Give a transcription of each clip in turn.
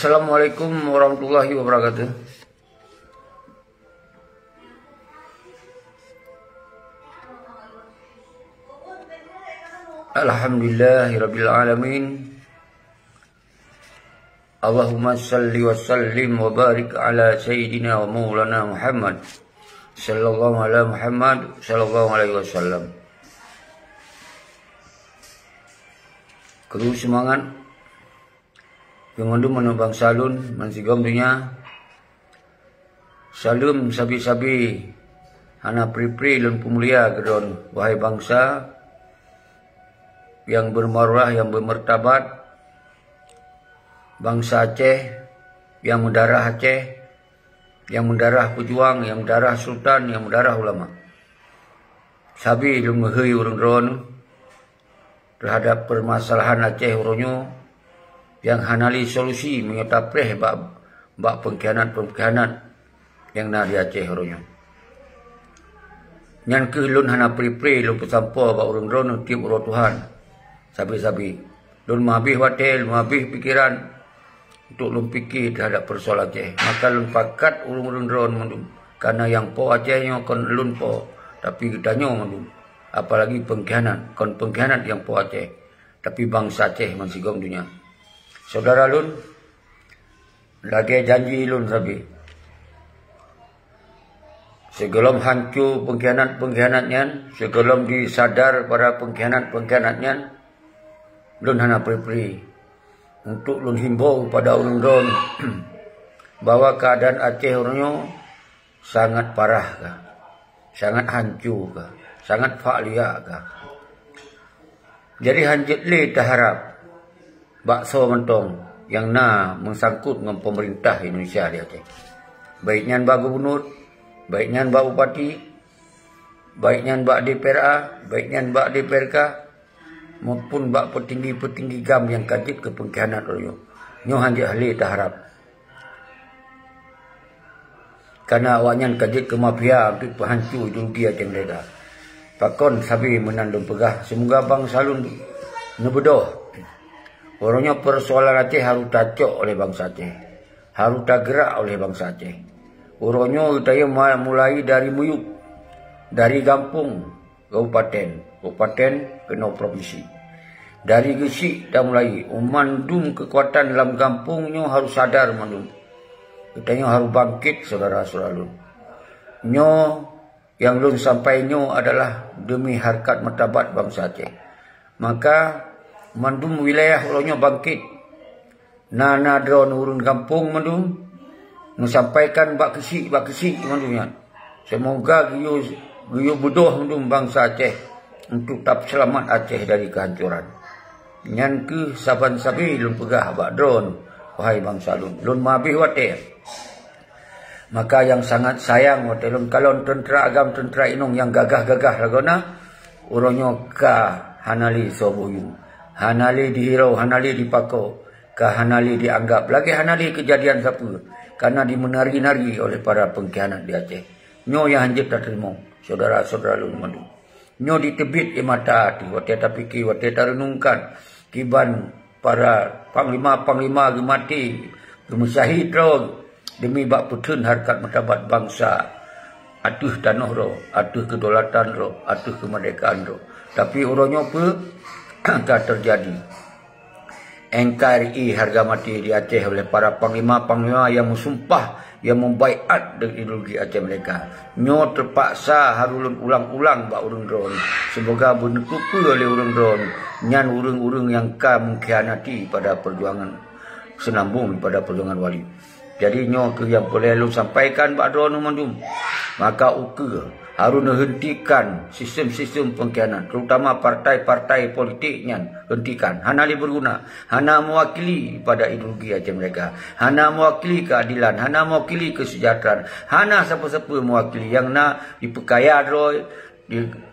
Assalamualaikum warahmatullahi wabarakatuh. Alhamdulillahirabbil alamin. Allahumma salli wa sallim wa barik ala sayyidina wa maulana Muhammad sallallahu ala Muhammad sallallahu alaihi wasallam. Kru semangat pengundu menubang salun mansigom dunia. Salam sabi-sabi hana pri-pri lun pemulia gedon wahai bangsa yang bermarwah, yang bermartabat, bangsa Aceh yang mendarah Aceh, yang mendarah pejuang, yang mendarah sultan, yang mendarah ulama. Sabi lun mehei urang ron terhadap permasalahan Aceh uronyo yang hanali solusi menyatapreh bak pengkhianat yang na di Aceh uronyo. Nyan ke lun hana pri-pri lun pesampo bak urang ron tiup uro Tuhan. Sabi-sabi lun mabih watel, mabih pikiran untuk lun fikir terhadap persoalan Aceh. Maka lun pakat urung-urung ron mandum. Karena yang po Aceh nyo kon lun po, tapi danyo mandum. Apalagi pengkhianat, kon pengkhianat yang po Aceh, tapi bangsa Aceh mansigom dunia. Saudara lun, lagi janji lun sabi. Sebelum hancur pengkhianat-pengkhianatnya, sebelum disadar para pengkhianat-pengkhianatnya, lun hana pri-pri untuk lun himbau pada urang ron bahwa keadaan Aceh orangnya sangat parah kah, sangat hancur kah, sangat faklia kah. Jadi hanjit le taharap bakso mentong yang na mengsangkut dengan pemerintah Indonesia di Aceh. Baiknya bak gubernur, baiknya bak bupati, baiknya bak DPRA, baiknya bak DPRK, maupun bak petinggi-petinggi GAM yang kajit ke pengkhianat orangnya. Nyo hanjit ahli taharap. Karena awaknya kajit ke mafia untuk penghancur ideologi Aceh mereka. Pakon sabi menandung pegah. Semoga bangsa lun nebedoh. Orangnya persoalan Aceh harus tacok oleh bangsa Aceh. Harus tergerak oleh bangsa Aceh. Orangnya kita mulai dari muyuk. Dari kampung, kabupaten kena provinsi. Dari Gesik dah mulai. Mandum kekuatan dalam kampungnya harus sadar mandum. Kitanya harus bangkit saudara-saudara lun. Nyo yang lun sampai nyo adalah demi harkat martabat bangsa Aceh. Maka mandum wilayah orangnya bangkit. Nana drone urun kampung mandum. Menyampaikan bak kesik mandumnya. Semoga giyo bedoh mandum bangsa Aceh untuk tak selamat Aceh dari kehancuran. Nyan ke saban sabi lun pegah bak drone wahai bangsa lun. Lun mabih water. Maka yang sangat sayang water lun kalon tentera agam tentera inong yang gagah-gagah lagona uronyo ka hanali sobuyu. Hanali dihirau, hanali dipako, ka hanali dianggap. Lagi hanali kejadian siapa? Karena dimenari-nari oleh para pengkhianat di Aceh. Nyo yang hanjit tak terima saudara-saudara lun mandu. Nyo ditebit mata hati, water tak fikir, water tak renungkan. Kiban para panglima-panglima gemati, gemusahid ro demi bak putun harkat martabat bangsa. Atuh tanah ro, atuh kedaulatan ro, atuh kemerdekaan ro. Tapi uronyo apa tak terjadi. NKRI harga mati di Aceh oleh para panglima-panglima yang mensumpah, yang membaiat dengan ideologi Aceh mereka. Nyo terpaksa harus ulang-ulang bak urang ron. Semoga bernukupu oleh urang ron. Nyan urang-urang yang mengkhianati pada perjuangan senambung pada perjuangan wali. Jadi nyo ke yang boleh lu sampaikan bak ron mandum. Maka uke harus hentikan sistem-sistem pengkhianat, terutama partai-partai politiknya hentikan. Hana li berguna, hana mewakili pada ideologi Aceh mereka, hana mewakili keadilan, hana mewakili kesejahteraan, hana siapa-siapa mewakili yang nak dipekaya ro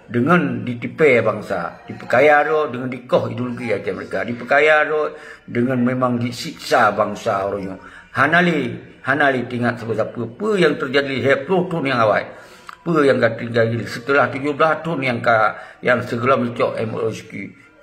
dengan ditipai bangsa, dipekaya ro dengan dikoh ideologi Aceh mereka, dipekaya ro dengan memang disiksa bangsa orangnya. Hana li tingkat siapa-siapa apa yang terjadi 20 tahun yang awal. Apa yang terjadi setelah 17 tahun yang segera mencok MOSQ.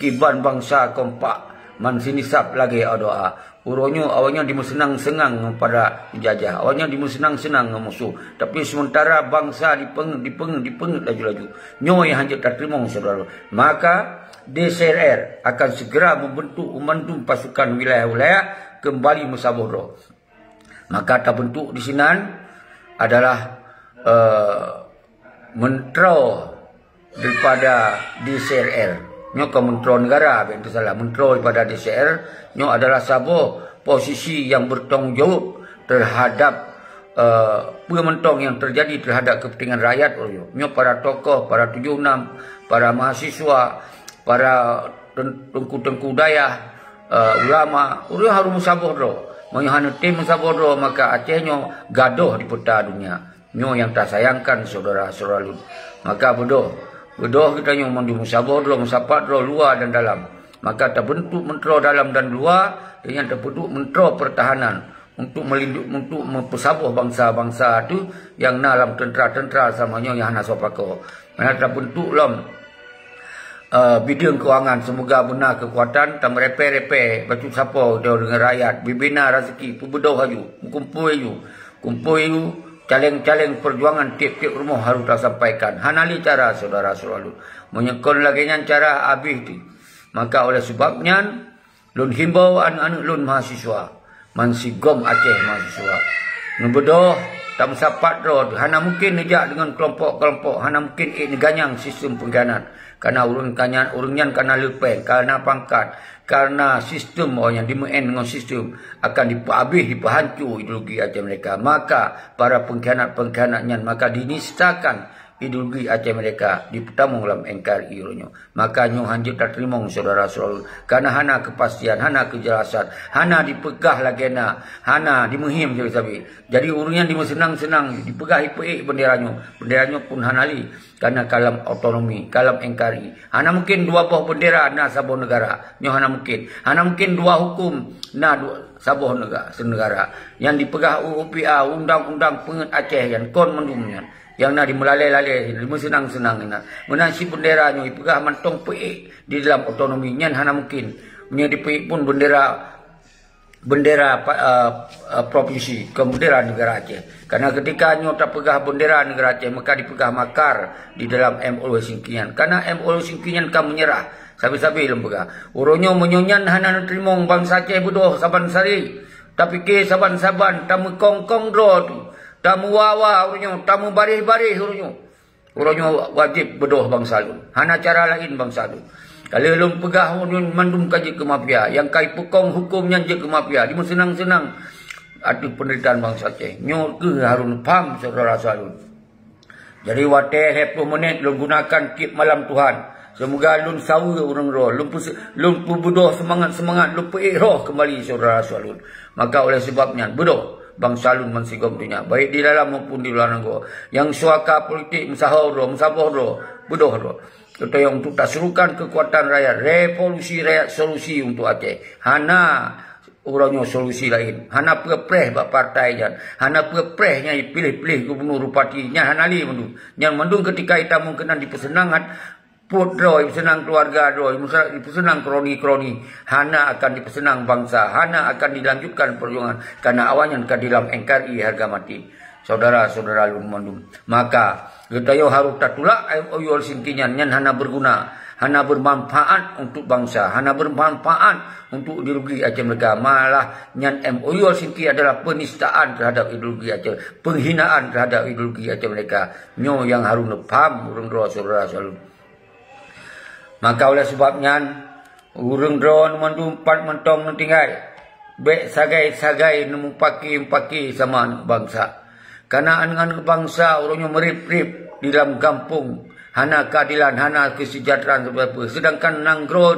Kiban bangsa kompak man sinisap lagi doa. Uronyo awalnya dimusenang-senang pada penjajah, awalnya dimusenang-senang musuh. Tapi sementara bangsa dipeng laju-laju. Nyo yang hanya terima saudara. Maka DCRR akan segera membentuk pasukan wilayah-wilayah kembali musaboro. Maka terbentuk di sini adalah mentro daripada DCRR. Nyo ke mentro negara, itu salah. Mentro daripada DCR, nyo adalah sabuh posisi yang bertanggung jawab terhadap pementong yang terjadi terhadap kepentingan rakyat. Nyo para tokoh, para 76, para mahasiswa, para tengku-tengku daya, ulama, urang harus musaboro. Menyohana tim musaboro, maka Aceh nyo gaduh di peta dunia. Nyo yang tak sayangkan saudara-saudara. Maka Bedoh kita yang mandu musaboro, musapatro luar dan dalam. Maka terbentuk mentro dalam dan luar dengan terbentuk mentro pertahanan untuk melindungi, untuk mempersabuh bangsa-bangsa itu yang dalam tentera-tentera samanya yang hana sopako. Mana terbentuk lom bidang keuangan, semoga benar kekuatan tam repe-repe batu sapo dengan rakyat, bibina rezeki pubedoh haju, kumpul you caleng-caleng perjuangan tiap-tiap rumah harus tersampaikan. Hanali cara saudara-saudara. Menyekon lagi cara habis itu. Maka oleh sebabnya, lun himbau anak-anak lun mahasiswa. Mansigom Aceh mahasiswa. Nubedoh, tak mensapat roh. Hana mungkin nejak dengan kelompok-kelompok. Hana mungkin neganyang sistem pengkhianat. Karena urungan karena lepeng, karena pangkat, karena sistem orang yang dimain dengan sistem akan dipahancur ideologi Aceh mereka. Maka para pengkhianat-pengkhianatnya maka dinistakan ideologi Aceh mereka dipertamung dalam NKRI ronyo. Maka nyo hanjit tak terima saudara-saudara. Karena hana kepastian, hana kejelasan, hana dipegah lagena, hana dimuhim sabi. Jadi urungan dimusenang-senang dipegah ipeik benderanyo. Benderanyo pun hanali karena kalam otonomi, kalam NKRI. Hana mungkin dua buah bendera na sabuh negara. Nyo hana mungkin. Hana mungkin dua hukum na sabuh negara senegara. Yang dipegah UUPA, undang-undang penget Aceh yang kon mendumnya. Yang nak dimelalai-lalai, dimusenang-senang. Menasi bendera nyo dipegah mantong peik di dalam otonomi. Nyan hana mungkin. Nya dipeik pun bendera provinsi ke bendera negara Aceh. Karena ketika nyo tak pegah bendera negara Aceh, maka dipegah makar di dalam MOU Singkinyan. Karena MOU Singkinyan kan menyerah. Sabi-sabi lempegah. Uronyo menyonyan hana terima bangsa Aceh bodoh saban sari. Tapi ke saban-saban tamu kongkong dro tu. Tamu wawa uronyo, tamu baris-baris uronyo. Uronyo wajib bodoh bangsa lu. Hana cara lain bangsa lu. Kalau belum pegah mandum kaji ke mafia, yang kai pekong hukumnya je ke mafia, dimusenang-senang adu penderitaan bangsa Aceh. Nyo ke harun paham saudara-saudara. Jadi wateh 20 menit lu gunakan kip malam Tuhan. Semoga lun sawa orang roh, lun bodoh semangat lu peik roh kembali saudara-saudara. Maka oleh sebabnya bodoh bangsa lun mansigom dunia, baik di dalam maupun di luar negara. Yang suaka politik musahau roh, musabah roh, bodoh roh. Kita yang untuk tak serukan kekuatan rakyat, revolusi rakyat solusi untuk Aceh. Hana orangnya solusi lain. Hana perpreh bak partai jan. Hana perprehnya pilih-pilih gubernur bupati. Nya hana li mendu. Yang mendung ketika kita mungkin dipersenangan putra, dipersenang keluarga doh, dipersenang kroni-kroni. Hana akan dipersenang bangsa. Hana akan dilanjutkan perjuangan karena awalnya akan dalam NKRI harga mati. Saudara-saudara lun mandum. Maka kita yo harus tatulak MOU Singkinyan yang hana berguna, hana bermanfaat untuk bangsa, hana bermanfaat untuk ideologi Aceh mereka. Malah nyan MOU Singki adalah penistaan terhadap ideologi Aceh, penghinaan terhadap ideologi Aceh mereka. Nyo yang harus paham urang doa saudara-saudara. Maka oleh sebabnya urang doa mandum pat mentong mentinggai. Bek sagai-sagai nemu paki sama bangsa. Karena anak-anak bangsa orangnya merip-rip di dalam kampung. Hana keadilan, hana kesejahteraan seperti. Sedangkan nanggro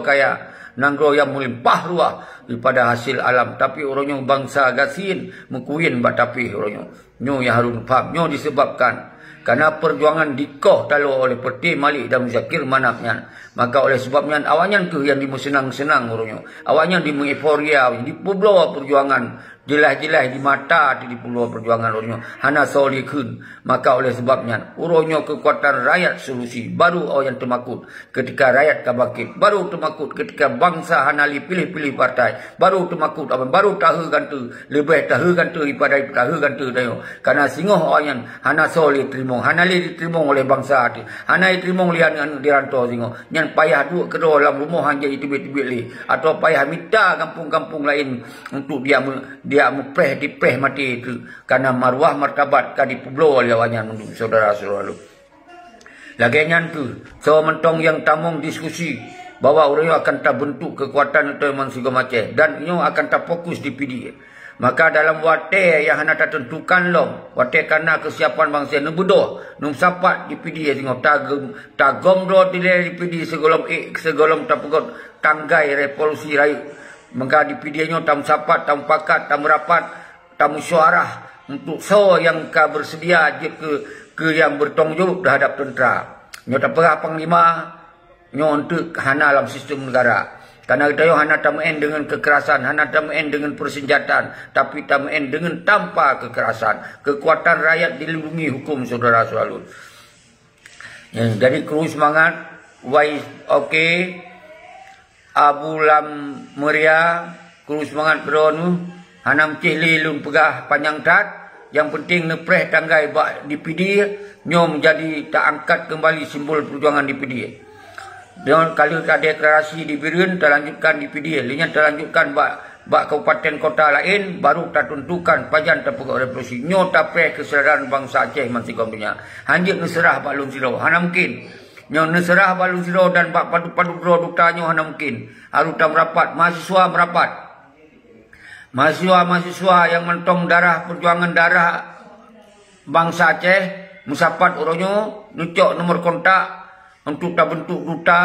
kaya. Nanggro yang melimpah ruah daripada hasil alam. Tapi orangnya bangsa gasin, mengkuin batapi orangnya. Nyo yang harus faham. Nyo disebabkan. Karena perjuangan dikoh talu oleh Peti Malik dan Muzakir Manapnya. Maka oleh sebabnya awalnya ke yang dimusenang-senang orangnya. Awalnya dimueforia, dipublo perjuangan jelas-jelas di mata di Pulau Perjuangan uronyo hana soleh kun. Maka oleh sebabnya uronyo kekuatan rakyat solusi baru yang termakut ketika rakyat kabakit, baru termakut ketika bangsa hanali pilih-pilih partai, baru termakut baru tahu gantu lebih tahu gantu daripada tahu gantu dayo. Karena singoh yang hana soleh terima, hanali diterima oleh bangsa hati, hana diterima oleh yang dirantau singoh, yang payah duduk kedua dalam rumah hanya itu beli atau payah minta kampung-kampung lain untuk dia dipreh mati itu karena marwah martabat ka dipublo oleh awanyan untuk saudara-saudara. Lagian tu so mentong yang tamong diskusi bahwa uronyo akan terbentuk kekuatan itu memang segala macam dan inyo akan terfokus di PDA. Maka dalam wate yang hana tertentukan long wate karena kesiapan bangsa nebudoh num sapat di PDA tengok tagom do di PDA segolom tapegot tanggai revolusi rayu. Maka di PDA tam sapat, tam pakat, tam rapat, tam musyawarah untuk yang bersedia ke yang bertanggung jawab terhadap tentera. Nyo tak perah panglima nyo untuk hana dalam sistem negara. Karena kita hana tamen dengan kekerasan, hana tamen dengan persenjataan, tapi tamen dengan tanpa kekerasan. Kekuatan rakyat dilindungi hukum saudara-saudara. Jadi kru semangat, okey. Abu Lam Meria kru semangat beronu hanam cihli lun pegah panjang tat yang penting nepreh tanggai bak di PD nyo menjadi tak angkat kembali simbol perjuangan di PD. Dan kalau ada deklarasi di Birun terlanjutkan di PD, linya terlanjutkan bak kabupaten kota lain baru tertentukan pajan terpegak revolusi nyo tapreh kesedaran bangsa Aceh mansi komdunya. Hanjit neserah bak lun silo hana mungkin. Nyo neserah balu siro dan bak padu-padu bro duktanya hana mungkin. Arutam rapat, mahasiswa merapat. Mahasiswa yang mentong perjuangan darah bangsa Aceh, musapat uronyo, nucok nomor kontak untuk terbentuk duta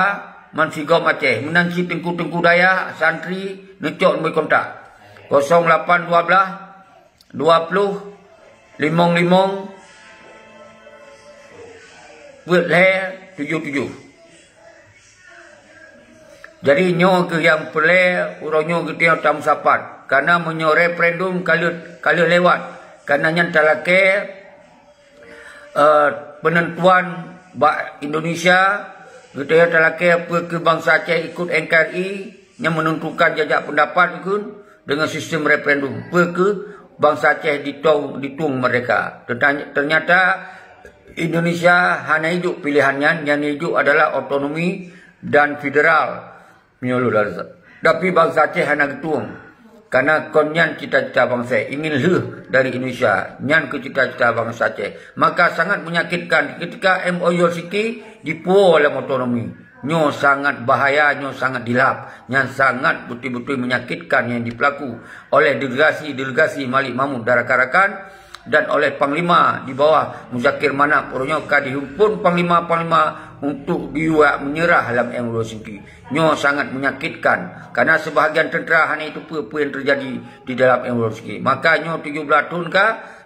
Mansigom Aceh. Menansi tengku-tengku daya, santri, nucok nomor kontak. 0812 20 55 77. Jadi nyo ke yang pele uronyo kita tam sapat karena menyo referendum kali lewat karena yang talake penentuan Indonesia kita talake ke bangsa Aceh ikut NKRI yang menentukan jajak pendapat ikut dengan sistem referendum ke bangsa Aceh ditung mereka. Ternyata Indonesia hanya hidup pilihannya, yang hidup adalah otonomi dan federal. Tapi bangsa Aceh hanya ketuang. Karena konyan cita-cita bangsa ingin dari Indonesia, nyan ke cita-cita bangsa Aceh. Maka sangat menyakitkan ketika MOU Siki dipuo oleh otonomi. Nyo sangat bahaya, nyo sangat dilap, nyan sangat betul-betul menyakitkan yang dipelaku oleh delegasi Malik Mahmud Darakarakan dan oleh Panglima di bawah Muzakir Manap uronyo dihimpun Panglima untuk diuak menyerah dalam MOU Siki. Nyo sangat menyakitkan karena sebahagian tentera hanya itu apa yang terjadi di dalam MOU Siki. Maka nyo 17 tahun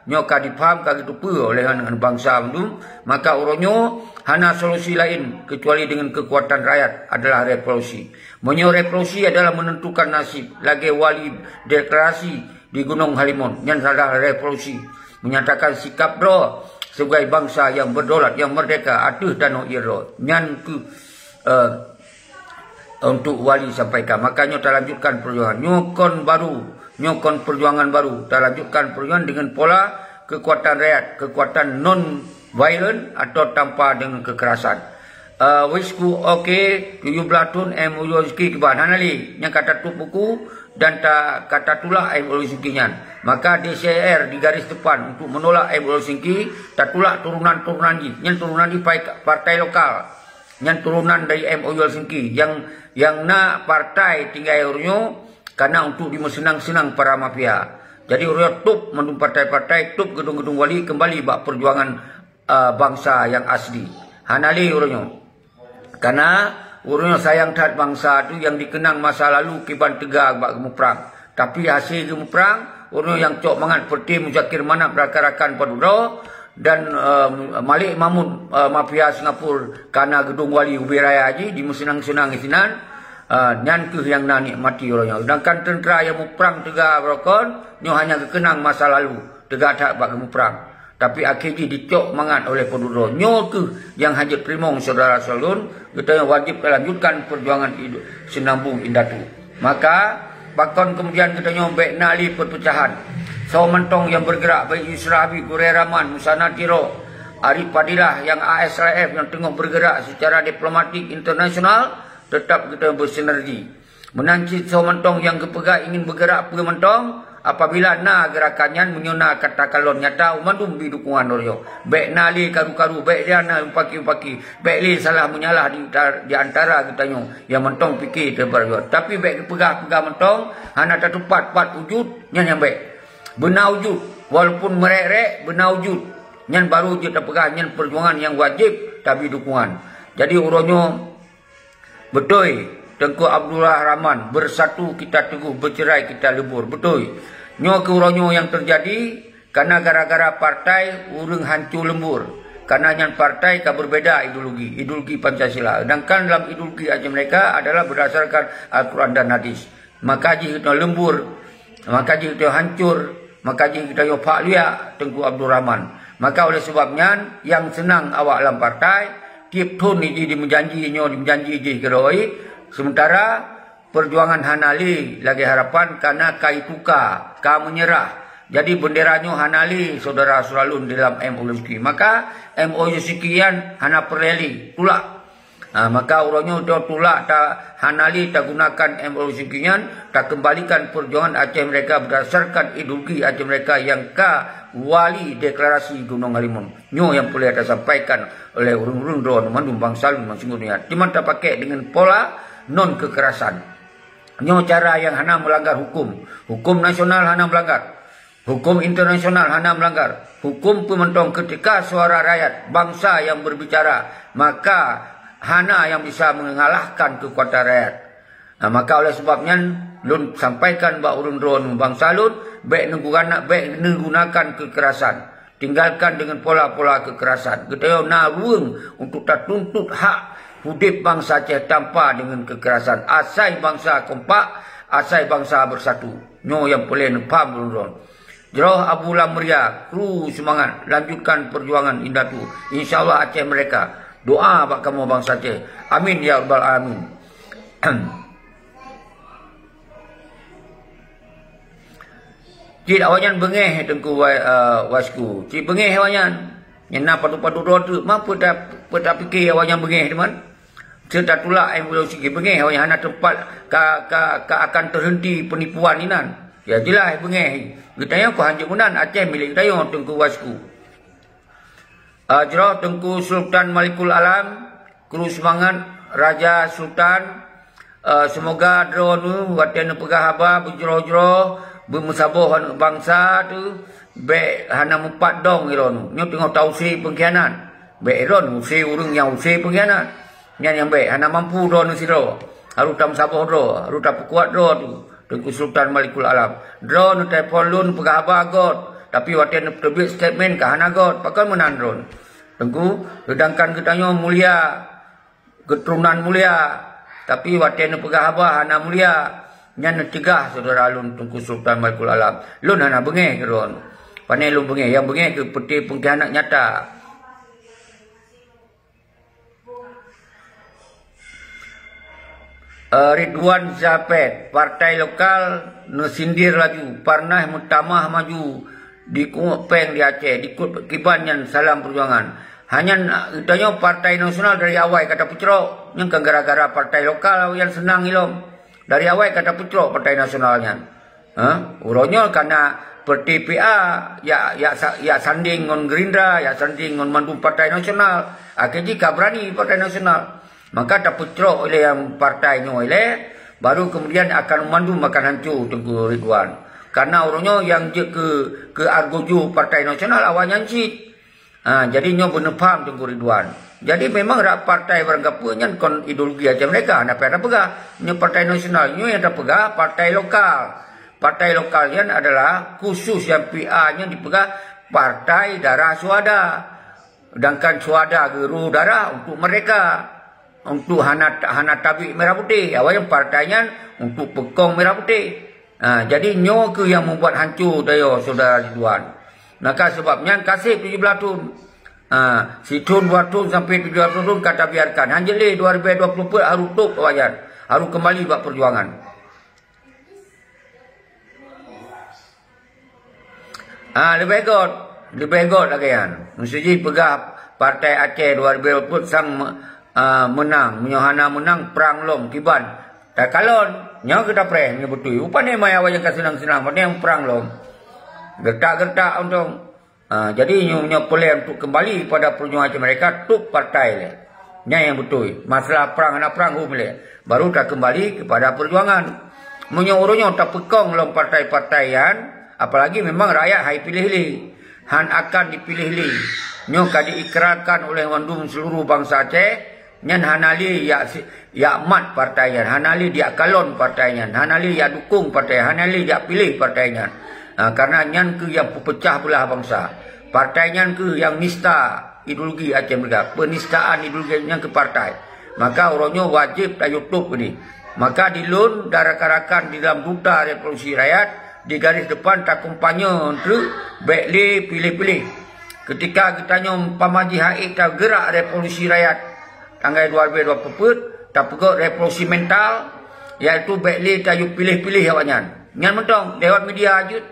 nyo dipaham gitu oleh bangsa itu. Maka uronyo hana solusi lain kecuali dengan kekuatan rakyat adalah revolusi. Menyo revolusi adalah menentukan nasib. Lagi wali deklarasi di Gunung Halimun yang adalah revolusi. Menyatakan sikap bro sebagai bangsa yang berdaulat, yang merdeka, atuh dan iro. Nyan ke untuk wali sampaikan. Makanya terlanjutkan perjuangan. Nyokon perjuangan baru. Terlanjutkan perjuangan dengan pola kekuatan rakyat, kekuatan non-violent atau tanpa dengan kekerasan. Wisku okey, 17 tahun MOU Siki kebahan hanali. Yang kata tu buku dan tak kata tulah MOU Sikinya. Maka DCR di garis depan untuk menolak MOU Siki, tak tulah turunan-turunan ni. Yang turunan di partai lokal. Yang turunan dari MOU Siki. Yang nak partai tinggal urunyo karena untuk dimesenang-senang para mafia. Jadi urunyo tup mendung partai-partai, tup gedung-gedung wali kembali bak perjuangan bangsa yang asli. Hanali urunyo. Karena urunyo sayang terhadap bangsa itu yang dikenang masa lalu kiban tegak bak gemuprang. Tapi hasil gemuprang, urunyo yang cok mangat seperti Muzakir Manap Darakarakan Paduro dan Malik Mahmud mafia Singapura karena gedung wali Ubi Raya Haji di mesenang-senang isinan. Nyan ke yang nak nikmati orangnya. Sedangkan tentera yang perang tegak berokon, nyo hanya kekenang masa lalu. Tegak tak bak perang. Tapi akhirnya dicok mangat oleh penduduk. Nyo ke yang hajat primong saudara salun, kita wajib lanjutkan perjuangan Sinambung Indatu. Maka bakon kemudian kita nyo baik nali perpecahan. Saw mentong yang bergerak baik Yusrabi, Gure Rahman, Musana Tiro, Arif Padilah yang ASRF yang tengah bergerak secara diplomatik internasional, tetap kita bersinergi. Menanci mentong yang kepegak ingin bergerak pergi mentong, apabila na gerakannya menyuna kata kalon nyata umandum bi dukungan oryo. Baik nali karu-karu, baik dia na upaki-upaki, baik li salah menyalah di antara kita nyo yang mentong fikir terberjuat. Tapi baik pegah-pegah mentong, hana tak tepat pat wujud yang baik. Benar wujud, walaupun merek-rek benar wujud. Yang baru je terpegah, yang perjuangan yang wajib tapi dukungan. Jadi uronyo betul, Tengku Abdullah Rahman, bersatu kita teguh, bercerai kita lebur. Betul. Nyo ke uronyo yang terjadi karena gara-gara partai urung hancur lembur. Karena yang partai kan berbeda ideologi Pancasila. Sedangkan dalam ideologi aja mereka adalah berdasarkan Al-Quran dan Hadis. Maka jika kita lembur, maka jika kita hancur, maka jika kita yopak liak Tengku Abdul Rahman. Maka oleh sebabnya yang senang awak dalam partai, tiap tahun ini dimenjanji keroi. Sementara perjuangan Hanali lagi harapan karena kai tuka, ka menyerah. Jadi benderanya Hanali saudara Suralun dalam MOU sekian. Maka MOU sekian hana perleli tulak. Maka urangnya tulak tak Hanali tak gunakan MOU sekian, tak kembalikan perjuangan Aceh mereka berdasarkan ideologi Aceh mereka yang wali deklarasi Gunung Halimun. Nyo yang boleh ada sampaikan oleh urung-urung drone mandum bangsa masing-masing. Cuma tak pakai dengan pola non kekerasan. Nyo cara yang hana melanggar hukum. Hukum nasional hana melanggar. Hukum internasional hana melanggar. Hukum pementong ketika suara rakyat, bangsa yang berbicara, maka hana yang bisa mengalahkan kekuatan rakyat. Maka oleh sebabnya lun sampaikan bak urun drone bangsa lun baik menggunakan kekerasan. Tinggalkan dengan pola-pola kekerasan. Kita nak ruang untuk tak tuntut hak hudip bangsa Aceh tanpa dengan kekerasan. Asai bangsa kompak, asai bangsa bersatu. Nyo yang boleh nepam belum. Jeroh Abu Lamria, kru semangat, lanjutkan perjuangan Indatu. InsyaAllah Aceh mereka. Doa bak kamu bangsa Aceh. Amin ya rabbal alamin. Cik awanyan bengeh Tengku Wasku. Cik bengeh awanyan. Yang nak padu-padu roda mampu tak fikir awanyan bengeh teman. Serta tulak MOU sikit bengeh awanyan hana tempat akan terhenti penipuan ni nan. Ya jelas bengeh. Kita yang ku hanjur munan Aceh milik kita yang Tengku Wasku. Jeroh Tengku Sultan Malikul Alam, kru semangat Raja Sultan. Semoga drone watian pegah haba berjeroh-jeroh bermusabah bangsa tu baik hana empat dong iron. Nyo tengok tahu si pengkhianat. Baik iron si urang yang si pengkhianat. Yang baik hana mampu don siro. Harus tam sabah ro, harus tak kuat ro tu. Tengku Sultan Malikul Alam. Drone telefon lun pegah haba god. Tapi watian terbit statement ke hana god. Pakai menan drone. Tengku sedangkan kita mulia, keturunan mulia. Tapi watian pegah haba hana mulia. Yang cegah saudara lun Tengku Sultan Malikul Alam. Lun hana bengeh ke ron. Panai lun bengeh. Yang bengeh ke peti pengkhianat nyata. Ridwan Zapet, partai lokal nesindir laju. Pernah mutamah maju di Peng di Aceh. Di Kiban yang salam perjuangan. Hanya ditanya partai nasional dari awal kata pucrok. Yang gara-gara partai lokal yang senang ilom. Dari awal kata pucrok partai nasionalnya. Uronyo karena seperti PA ya sanding ngon Gerindra, ya sanding ngon mandum partai nasional. Akhirnya jika berani partai nasional. Maka tak pucrok oleh yang partainya oleh baru kemudian akan mandum akan hancur Tengku Ridwan. Karena uronyo yang je ke argoju partai nasional awalnya cik. Jadi nyo benepam Tengku Ridwan. Jadi memang rak partai beranggapunya kon ideologi aja mereka. Nak pernah pegah nyo partai nasional nyo yang tak pegah partai lokal. Partai lokal yang adalah khusus yang PA-nya dipegah partai darah suada. Sedangkan suada geru darah untuk mereka. untuk hana tabik merah putih. Awak yang partainya untuk pekong merah putih. Jadi nyo ke yang membuat hancur daya saudara Ridwan. Maka sebabnya kasih 17 tahun. Situn 2 tahun sampai 17 tahun kata biarkan. Hanjeli 2020 harus tutup awak. Harus kembali buat perjuangan. Lebih god lagi kan. Mesti pegah Partai Aceh 2020 sang menang, menyohana menang perang lom kiban. Tak kalon, nyawa kita preh, nyawa betul. Upanya maya wajah senang-senang, mana yang perang lom. Gertak-gertak untuk. Jadi nyawa pelai untuk kembali pada perjuangan mereka, tup partai le. Nya yang betul. Masalah perang, anak perang le. Baru tak kembali kepada perjuangan. Menyawa tak pekong lom partai-partaian, apalagi memang rakyat hai pilih-pilih. Han akan dipilih-pilih. Nyo diikrarkan oleh wandum seluruh bangsa Aceh. Nyan hanali ya mat partainya, hanali dia kalon partainya, hanali ya dukung partai, hanali dia pilih partainya. Karena nyan ke yang pecah belah bangsa. Partainya ke yang nista ideologi Aceh Merdeka, penistaan ideologi yang ke partai. Maka orangnya wajib tak YouTube ini. Maka dilun darak-darakan di dalam duta revolusi rakyat di garis depan tak kumpanya untuk baikli pilih-pilih. Ketika kita nyom pamaji haik tak gerak revolusi rakyat tanggal 2020 tak pegok revolusi mental iaitu baikli tayu pilih-pilih awaknya. Nyan mentong lewat media ajut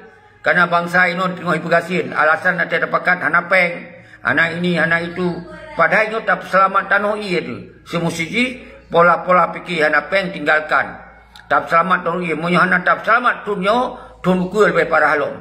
karena bangsa ini tengah ipegasin alasan nak dapatkan anak peng, anak ini, anak itu. Padahal itu tak selamat tanah itu. Semusiji pola-pola fikir anak peng tinggalkan. Tak selamat tanah iya. Munyo anak tak selamat tunyo tunku lebih parah lom.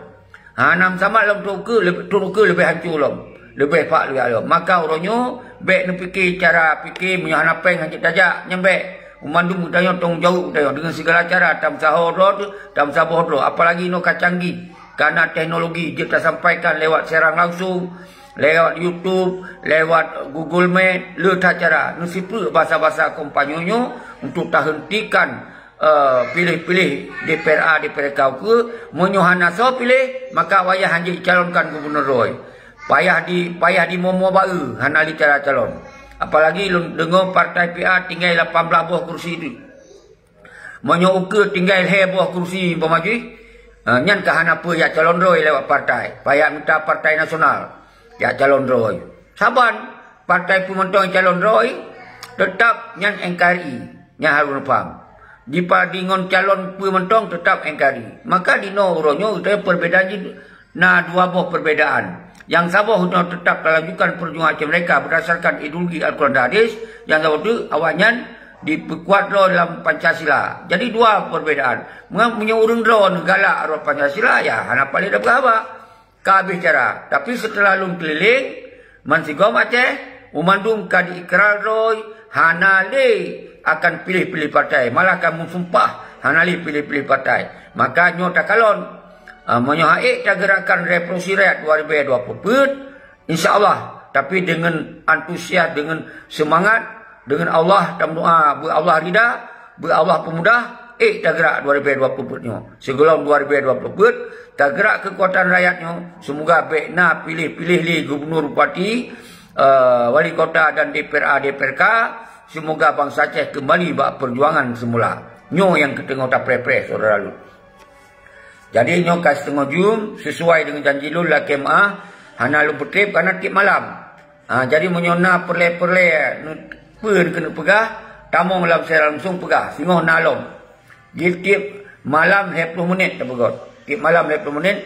Nam sama lom tunku lebih hancur lom. Lebih pak lebih lom. Maka orangnya baik nak fikir cara fikir munyo anak peng hancur tajak nyampe. Umandum udahnya tong jauh udahnya dengan segala cara tam sahoro tam sabohro apalagi no kacanggi karena teknologi kita sampaikan lewat siaran langsung lewat YouTube lewat Google Meet letak cara nusipu bahasa-bahasa kompanyonyo untuk tak hentikan pilih-pilih DPRA kau ke menyohana so pilih maka wayah hanji calonkan Gubernur Roy payah di momo bau hanali cara calon. Apalagi dengar partai PA tinggal 18 buah kursi itu. Menyuka tinggal buah kursi pemaji. Nyan kahan apa ya calon roy lewat partai. Payah minta partai nasional. Ya calon roy. Saban partai pementong calon roy. Tetap nyan NKRI. Nyan harus faham. Jika dengan calon pementong tetap NKRI. Maka di noronyo itu perbedaan na dua buah perbedaan. Yang sabah untuk tetap melanjutkan perjuangan Aceh mereka berdasarkan ideologi Al-Quran dan Hadis. Yang sabah itu awaknya diperkuat dalam Pancasila. Jadi dua perbedaan. Menyurung drone galak arwah Pancasila ya. Hana paling dah berapa? Kabeh cara. Tapi setelah lung keliling. Mansigom Aceh. Umandung kadi ikrar roy. Hana le akan pilih-pilih partai. Malah kamu sumpah. Hana le pilih-pilih partai. Maka nyota kalon. Menyohaik gerakan revolusi rakyat 2020 insyaAllah tapi dengan antusias dengan semangat dengan Allah dan doa Allah rida Allah pemudah gerak 2020 sebelum 2020 gerak kekuatan rakyatnya semoga baikna pilih-pilih li gubernur bupati wali kota dan DPRK semoga bangsa Aceh kembali bak perjuangan semula nyo yang ketengah tak pre-pre saudara lu. Jadi nyokai setengah jum sesuai dengan janji lu lah kemah hana lu bertrip karena tip malam. Jadi menyona perle-perle pun kena pegah tamong dalam secara langsung pegah singoh nalom. Jadi tip malam 20 menit tak pegot. Tip malam 20 menit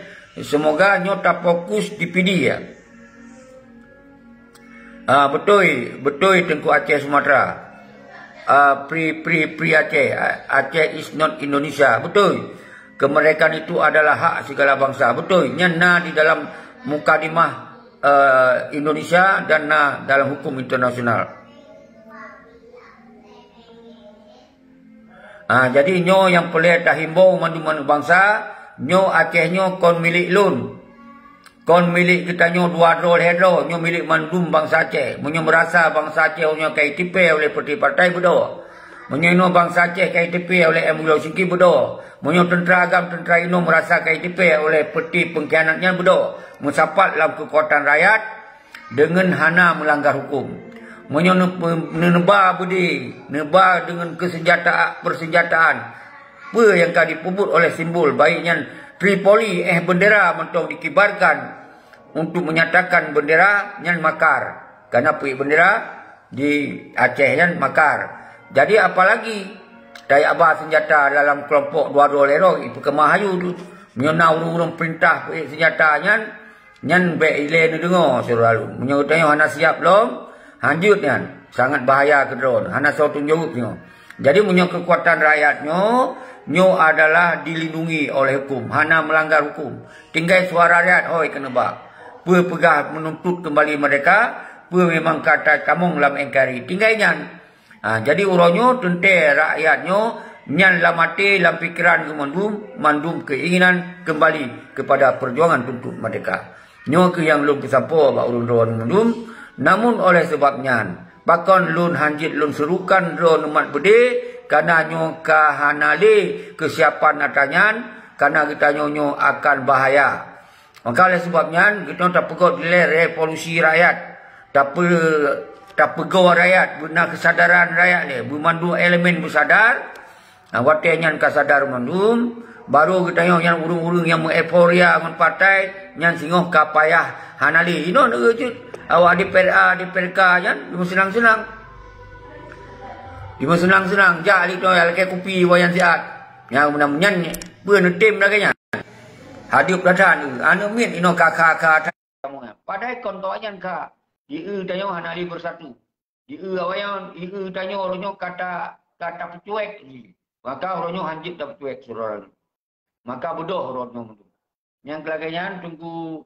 semoga nyota fokus di PD ya. Betul Tengku Aceh Sumatera. Pri Aceh. Aceh is not Indonesia. Betul. Kemerdekaan itu adalah hak segala bangsa. Betul. Nyana di dalam mukadimah Indonesia dan dalam hukum internasional. Jadi nyo yang pelih dah himbau mandu-mandu bangsa. Nyo Aceh nyo kon milik lun. Kon milik kita nyo dua rol hedro. Nyo milik mandum bangsa Aceh. Nyo merasa bangsa Aceh nyo KTP oleh partai berdoa. Menyono bangsa Aceh KTP oleh MUL Singki berdoa. Menyo tentera agam tentera Ino merasa KTP oleh peti pengkhianatnya berdoa. Mensapat dalam kekuatan rakyat dengan hana melanggar hukum. Meneba budi, neba dengan persenjataan. Apa yang kau dipubut oleh simbol baiknya Tripoli bendera mentong dikibarkan untuk menyatakan bendera yang makar. Karena bendera di Aceh yang makar. Jadi apalagi daya abah senjata dalam kelompok dua-dua lero itu kemahayu tu menyona urung-urung perintah senjatanya nyan be ile ni dengar selalu menyutanya hana siap lom hanjutnya sangat bahaya ke drone hana so tunjuk nyo. Jadi punya kekuatan rakyatnya nyo adalah dilindungi oleh hukum hana melanggar hukum tinggal suara rakyat hoi kena ba pegah menuntut kembali mereka memang kata kamu dalam engkari tinggal nyan. Jadi uronyo tente rakyatnya nyan la mati dalam pikiran ke mandum keinginan kembali kepada perjuangan tuntut merdeka. Nyo ke yang lum kesampo ba urun ron mandum namun oleh sebabnya bakon lun hanjit lun serukan ron umat bede karena nyo kahanali kesiapan atanyan karena kita nyo akan bahaya. Maka oleh sebabnya kita tak pegot revolusi rakyat tak pegawa rakyat benar kesadaran rakyat ni bermandu elemen bersadar watenya kasadar mandum baru kita yang urung-urung yang euforia men partai yang singoh ka payah hanali ino ngejut awak di PRA di PRK jan senang-senang senang-senang jali to alke kopi wayan siat yang menyan beun tim laganya hadiup dadan anu min ino kakak padai kontoan ka Iu tanyo hanali bersatu. Iu awayan iu tanyo ronyo kata pecuek ni. Maka ronyo hanjit dah pecuek surah. Maka bodoh ronyo tu. Yang kelaganya tunggu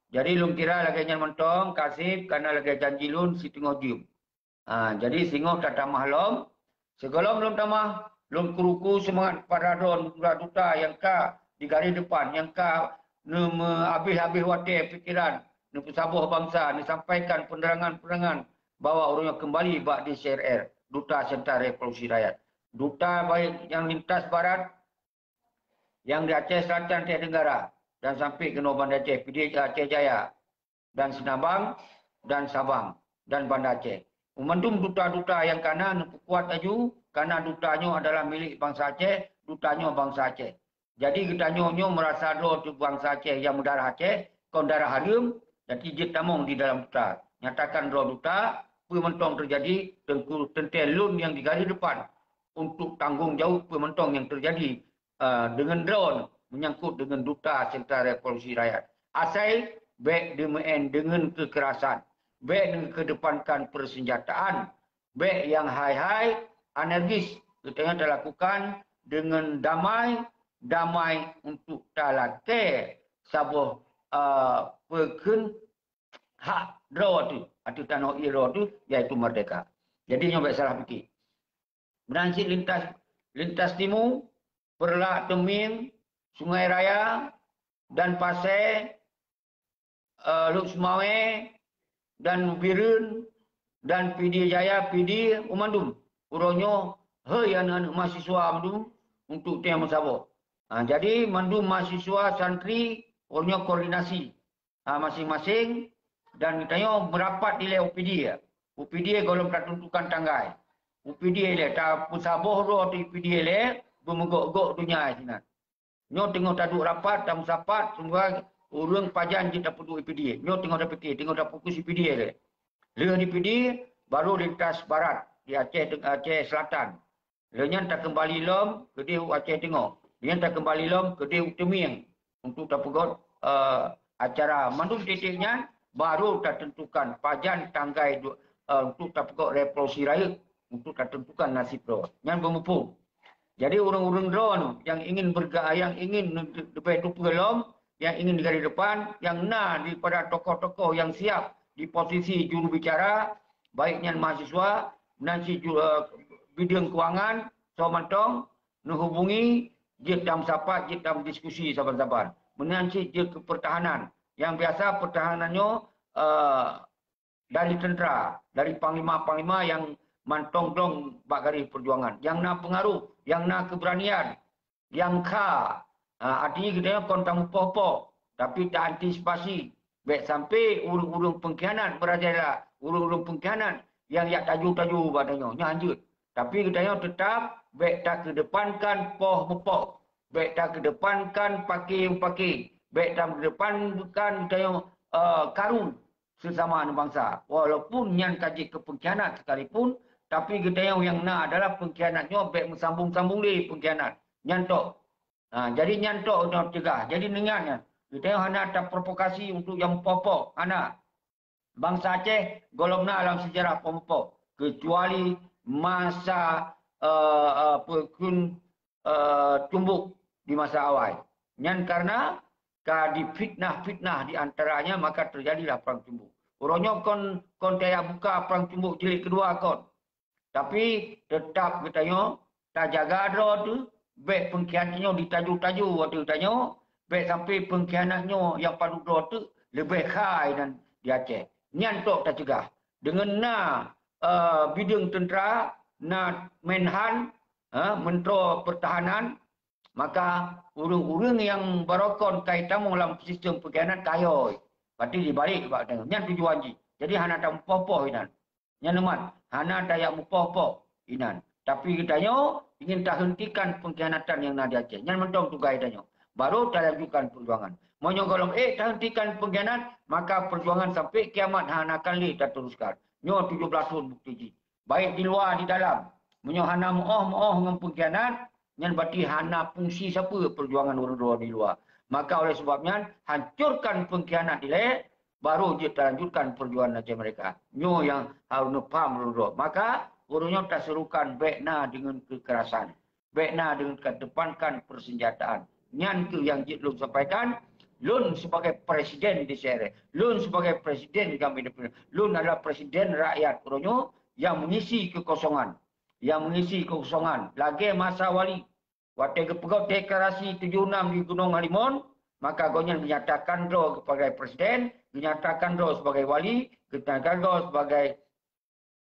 jadi lum kira laganya mentong kasih karena lagi janji lun si tengok jium. Jadi singoh tak tamah lom. Segolom lum tamah lum kuruku semangat para ron duta yang ka di garis depan yang ka habis-habis wadah pikiran Sabuh bangsa disampaikan penerangan-penerangan bahawa orangnya kembali bak di CRR, Duta Sentra Revolusi Rakyat. Duta baik yang lintas barat, yang di Aceh Selatan, Aceh Tenggara, dan sampai ke Bandar Aceh, PD Aceh Jaya, dan Senabang, dan Sabang, dan Bandar Aceh. Memandum duta-duta yang kanan kuat aju, karena dutanya adalah milik bangsa Aceh, dutanya bangsa Aceh. Jadi kita nyo merasa do tu bangsa Aceh yang mendarah Aceh, kon darah Harim, dan ijit tamong di dalam duta. Nyatakan roh duta, pementong terjadi, tentelun yang di garis depan untuk tanggung jawab pementong yang terjadi dengan drone menyangkut dengan Duta Sentra Revolusi Rakyat. Asal baik dengan kekerasan, baik dengan kedepankan persenjataan, baik yang hai-hai, energis, kita telah lakukan dengan damai untuk talake sabuh peken hak draw tu atau tanah iro tu iaitu merdeka. Jadi nyoba salah fikir. Beransip lintas timur, Perlak Teming, Sungai Raya dan Pasir, Luk Semawe dan Birun dan PD Jaya, PD Umandum. Uronyo hei anak-anak mahasiswa mandum untuk tiang Sabah. Jadi mandum mahasiswa santri orangnya koordinasi masing-masing dan kita merapat di UPD ya. UPD golong tentukan tanggai. UPD le ta pusabah ro di UPD le bermegok-gok dunia sini. Nyo tengok taduk rapat tam sapat semua urang pajan kita perlu UPD. Nyo tengok dah fikir, tengok dah fokus UPD le. Le di UPD baru lintas barat di Aceh Selatan. Le nyan tak kembali lom ke di Aceh Tengah. Nyan tak kembali lom ke di Teming untuk tak pegot acara mandum titiknya baru tak tentukan pajan tanggai untuk tak pegot revolusi rakyat untuk tak tentukan nasib roh yang bermupung. Jadi orang-orang drone yang ingin yang ingin lebih tu pelom, yang ingin di garis depan, yang daripada tokoh-tokoh yang siap di posisi juru bicara, baiknya mahasiswa, nanti bidang kewangan, somantong, menghubungi jid dalam sapat, jid dalam diskusi saban-saban. Menanci je ke pertahanan. Yang biasa pertahanannya dari tentera, dari panglima-panglima yang mantong-tong bak garis perjuangan. Yang nak pengaruh, yang nak keberanian, yang artinya kita kon tamu popo, tapi tak antisipasi Baik sampai urung-urung pengkhianat merajalela, urung-urung pengkhianat yang yak taju-taju badannya, nyanjut. Tapi katanya tetap baik tak kedepankan poh mepok, baik tak kedepankan pakai-pakai, baik tak kedepankan katanya karun sesama bangsa. Walaupun yang kaji ke pengkhianat sekalipun, tapi katanya yang nak adalah pengkhianatnya baik bersambung-sambung di pengkhianat. Nyantok. Jadi nyantok untuk cegah. Jadi dengannya. Kita hanya ada provokasi untuk yang popok. Hana. Bangsa Aceh golong dalam sejarah popok. Kecuali masa pekun tumbuk di masa awal. Yang karena di fitnah-fitnah di antaranya maka terjadilah perang tumbuk. Orangnya kon tidak buka perang tumbuk jilid kedua kon. Tapi tetap katanya tak jaga ada tu. Baik pengkhianatnya ditaju-taju waktu tanya, baik sampai pengkhianatnya yang padu dua tu lebih khai dan di Aceh. Nyantok tak cegah. Dengan bidang tentera, Menhan, Menteri Pertahanan, maka urung-urung yang barokon kaitan dalam sistem pengkhianat kayoi. Berarti dibalik sebab tengok. Nyan tujuan ji. Jadi hana tak mupoh inan. Nyan nemat. Hana tak yang mupoh inan. Tapi katanya ingin tak hentikan pengkhianatan yang nak di Aceh. Yang mentong tugas katanya. Baru tak lanjutkan perjuangan. Monya kalau tak hentikan pengkhianat, maka perjuangan sampai kiamat hana akan tak teruskan. Nyo 17 tahun bukti ji. Baik di luar, di dalam. Monya hana mu'oh dengan pengkhianat, yang berarti hana fungsi siapa perjuangan orang-orang di luar. Maka oleh sebabnya, hancurkan pengkhianat di lain, baru dia terlanjutkan perjuangan Aceh mereka. Nyo yang harus faham orang-orang. Maka, orangnya tak serukan baikna dengan kekerasan. Baikna dengan kedepankan persenjataan. Nyan tu yang Jit Lun sampaikan. Lun sebagai presiden di Sierra. Lun sebagai presiden di Kabinet. Lun adalah presiden rakyat orangnya yang mengisi kekosongan. Yang mengisi kekosongan. Lagi masa wali. Waktu kepegau deklarasi 76 di Gunung Halimun. Maka gonya menyatakan roh sebagai presiden. Menyatakan roh sebagai wali. Menyatakan roh sebagai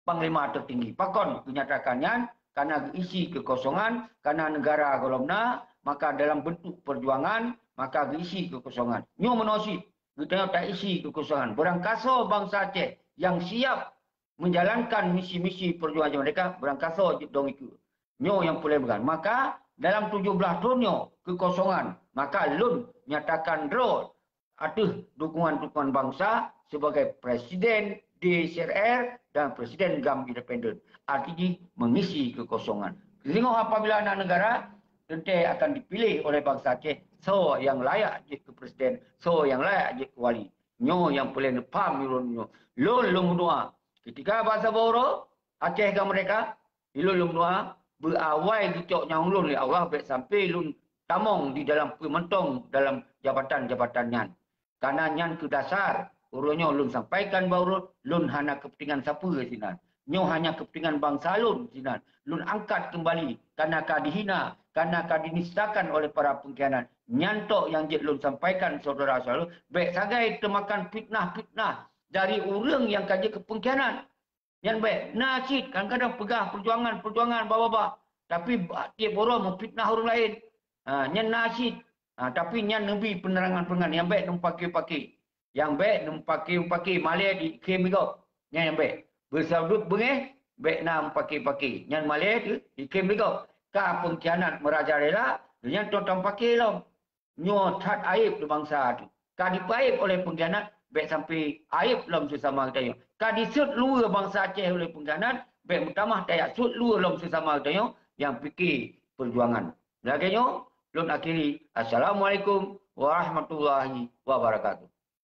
Panglima tertinggi. Pakon menyatakannya karena isi kekosongan, karena negara golomna, maka dalam bentuk perjuangan, maka isi kekosongan. Nyo menosi, kita tak isi kekosongan. Berangkaso bangsa Aceh yang siap menjalankan misi-misi perjuangan mereka, berangkaso dong itu. Nyo yang boleh bergan. Maka dalam 17 tahunnya kekosongan, maka Lun nyatakan roh aduh dukungan-dukungan bangsa sebagai presiden DCRR dan presiden GAM independen. Artinya mengisi kekosongan. Tengok apabila anak negara tentu akan dipilih oleh bangsa Aceh so yang layak jadi ke presiden, so yang layak jadi ke wali. Nyo yang boleh nepam nyo. Lun menua. Ketika bahasa Boro Aceh ke mereka, lun menua berawai gicok nyang lun oleh Allah baik sampai lun tamong di dalam pementong dalam jabatan-jabatannya. Karena nyan ke dasar, urutnya lun sampaikan bahawa lun hanya kepentingan siapa sinan. Nyo hanya kepentingan bangsa lun sinan. Lun angkat kembali karena dihina, karena dinistakan oleh para pengkhianat. Nyantok yang Jit Lun sampaikan saudara-saudara, baik sagai termakan fitnah-fitnah dari orang yang kaji kepengkhianat. Yang baik, nasid kadang-kadang pegah perjuangan, bawa-bawa. Tapi tiap orang memfitnah orang lain. Nyan nasid. Tapi nyan nebi penerangan-penerangan yang baik pakai-pakai. Yang baik pakai-pakai malai di kem juga. Yang baik. Bersaudut bengeh baik nak pakai-pakai. Yang malai tu di kem juga. Ka pengkhianat merajalela yang tuan pakai lah. Nyo tat aib di bangsa tu. Ka dipaib oleh pengkhianat baik sampai aib dalam sesama kita. Ka disut luar bangsa Aceh oleh pengkhianat baik mutamah tak sut luar dalam sesama kita yang fikir perjuangan. Lagi Lun akhiri. Assalamualaikum warahmatullahi wabarakatuh.